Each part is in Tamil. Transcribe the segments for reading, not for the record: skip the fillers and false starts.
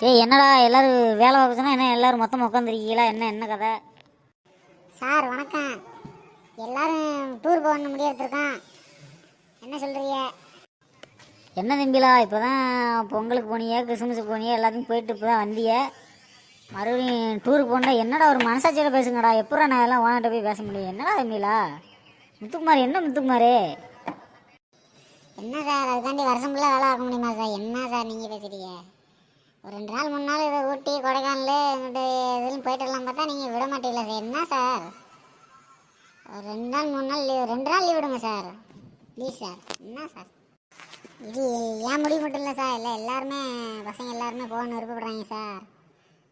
டேய் என்னடா எல்லோரும் வேலை பார்க்குறதுனா என்ன எல்லோரும் மொத்தமாக உட்காந்துருக்கீங்களா? என்ன கதை? சார் வணக்கம். எல்லாரும் டூர் போகணும் முடியெடுத்துருக்கோம். என்ன சொல்கிறீங்க? என்ன தம்பிலா இப்போ தான் பொங்கலுக்கு போனியே, கிறிஸ்மஸுக்கு போனியே, எல்லாத்தையும் போயிட்டு இப்போ தான் வந்திய, மறுபடியும் டூருக்கு போனா என்னடா ஒரு மனசாட்சியோட பேசுங்கடா. எப்படா நான் எல்லாம் ஓனர்கிட்ட போய் பேச முடியும்? என்னடா தம்பிலா முத்துக்குமார்? என்ன முத்துக்குமார்? என்ன சார் அதுக்காண்டி வருஷம் ஃபுல்லாக வேலை ஆக முடியுமா சார்? என்ன சார் நீங்கள் பேசுகிறீங்க? ஒரு 2 நாள் 3 நாள் இதை ஊட்டி கொடைக்கானல் இங்கிட்ட இதுலையும் போயிட்டு வரலாம் பார்த்தா நீங்கள் விட மாட்டீங்களா சார்? என்ன சார் ஒரு 2 நாள் 3 நாள் லீவ், 2 நாள் லீவ் விடுங்க சார் ப்ளீஸ் சார். என்ன சார் இது ஏன் முடிவு மட்டும் இல்லை சார், இல்லை எல்லாருமே பசங்க எல்லாருமே போகணுன்னு விருப்பப்படுறாங்க சார்.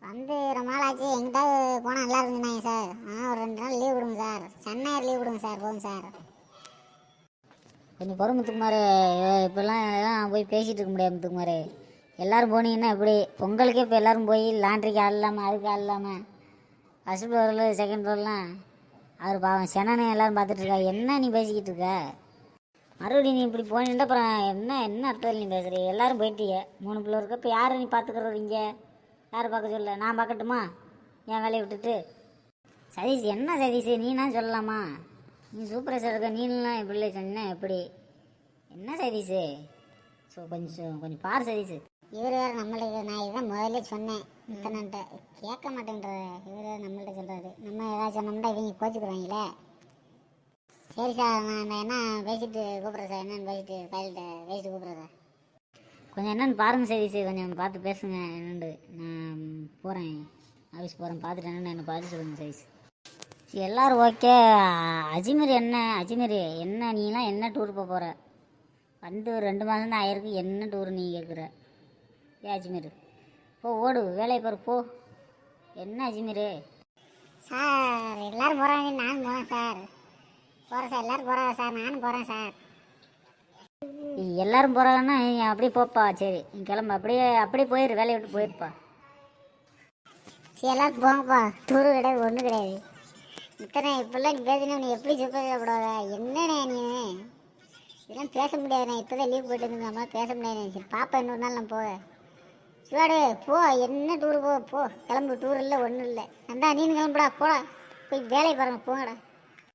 வந்து ரொம்ப நாள் ஆச்சு, எங்கிட்டாவது போனால் நல்லா இருக்குதுன்னாங்க சார். ஒரு 2 நாள் லீவ் விடுங்க சார், சென்னை லீவ் விடுங்க சார், போதும் சார். கொஞ்சம் பொறு முத்துக்குமார், இப்போல்லாம் போய் பேசிகிட்டு இருக்க முடியாது முத்துக்குமார். எல்லோரும் போனீங்கன்னா எப்படி? பொங்கலுக்கே இப்போ எல்லோரும் போய் லாண்ட்ரிக்கு ஆள் இல்லாமல் அதுக்கு ஆள் இல்லாமல் ஃபஸ்ட் ஃப்ளோரில் செகண்ட் ஃப்ளோர்லாம் அவர் பாவம் சென்னனை எல்லோரும் பார்த்துட்ருக்கா. என்ன நீ பேசிக்கிட்டு இருக்க? மறுபடியும் நீ இப்படி போனீங்கன்னா அப்புறம் என்ன அர்த்தம் நீ பேசுகிற? எல்லோரும் போயிட்டீங்க 3 ஃப்ளோருக்கு. இப்போ யாரை நீ பார்த்துக்கிறது? இங்கே யாரை பார்க்க சொல்ல? நான் பார்க்கட்டுமா என் வேலையை விட்டுட்டு? சதீஷ் என்ன சதீஷ் நீனா சொல்லலாமா? நீ சூப்பர்வைசர் இருக்க, நீலாம் இப்படி சொன்னா எப்படி? என்ன சதீஷ்? ஸோ கொஞ்சம் பாரு சதீஷ். இவர் வேறு நம்மளுக்கு, நான் இதுதான் முதல்ல சொன்னேன் இத்தனைன்ட்ட, கேட்க மாட்டேன்ற. இவர் வேறு நம்மள்ட்ட சொல்கிறாரு, நம்ம ஏதாச்சும் சொன்னோம்னா இவங்க கோச்சிக்கிறாங்களே. சரி சார், நான் என்ன பேசிட்டு கூப்பிட்றேன் சார், என்னென்னு பேசிட்டு கையில்கிட்ட பேசிட்டு கூப்பிட்றேன் சார். கொஞ்சம் என்னென்னு பாருங்கள் சதீஷ், கொஞ்சம் பார்த்து பேசுங்க. என்னென்று நான் போகிறேன், ஆஃபீஸ் போகிறேன், பார்த்துட்டு என்னென்னு பார்த்து சொல்லுங்கள் சதீஷ். எல்லோரும் ஓகே. அஜ்மீர் என்ன நீலாம் என்ன டூர் போகிற? வந்து ஒரு 2 மாதம் தான் ஆயிருக்கு, என்ன டூர் நீ கேட்குற? அஜ்மீர் போ, ஓடு வேலையை பாரு போ. என்ன அஜ்மீர்? சார் எல்லோரும் போகிறாங்க, நானும் போகிறேன் சார். போகிறேன் சார், எல்லோரும் போகிறாங்க சார், நானும் போகிறேன் சார். எல்லோரும் போகிறாங்கன்னா நீ அப்படியே போப்பா. சரி நீ கிளம்பு, அப்படியே போயிரு, வேலையை விட்டு போயிருப்பா. சரி எல்லோரும் போங்கப்பா, டூரு கிடையாது ஒன்றும் கிடையாது. இத்தனை இப்போல்லாம் நீ பேசினா நீ எப்படி சொல்லக்கூடாத? என்னண்ணே நீ இதெல்லாம் பேச முடியாதுண்ணே. இப்போ தான் லீவ் போயிட்டு வந்து நம்மளால் பேச முடியாது. சரி பாப்பா இன்னொரு நாள் நான் போவேன். சிவாடு போ, என்ன டூரு போ கிளம்பு. டூர் இல்லை ஒன்றும் இல்லை. அந்த நீனு கிளம்புடா, போடா போய் வேலையை பாருங்க, போங்கடா.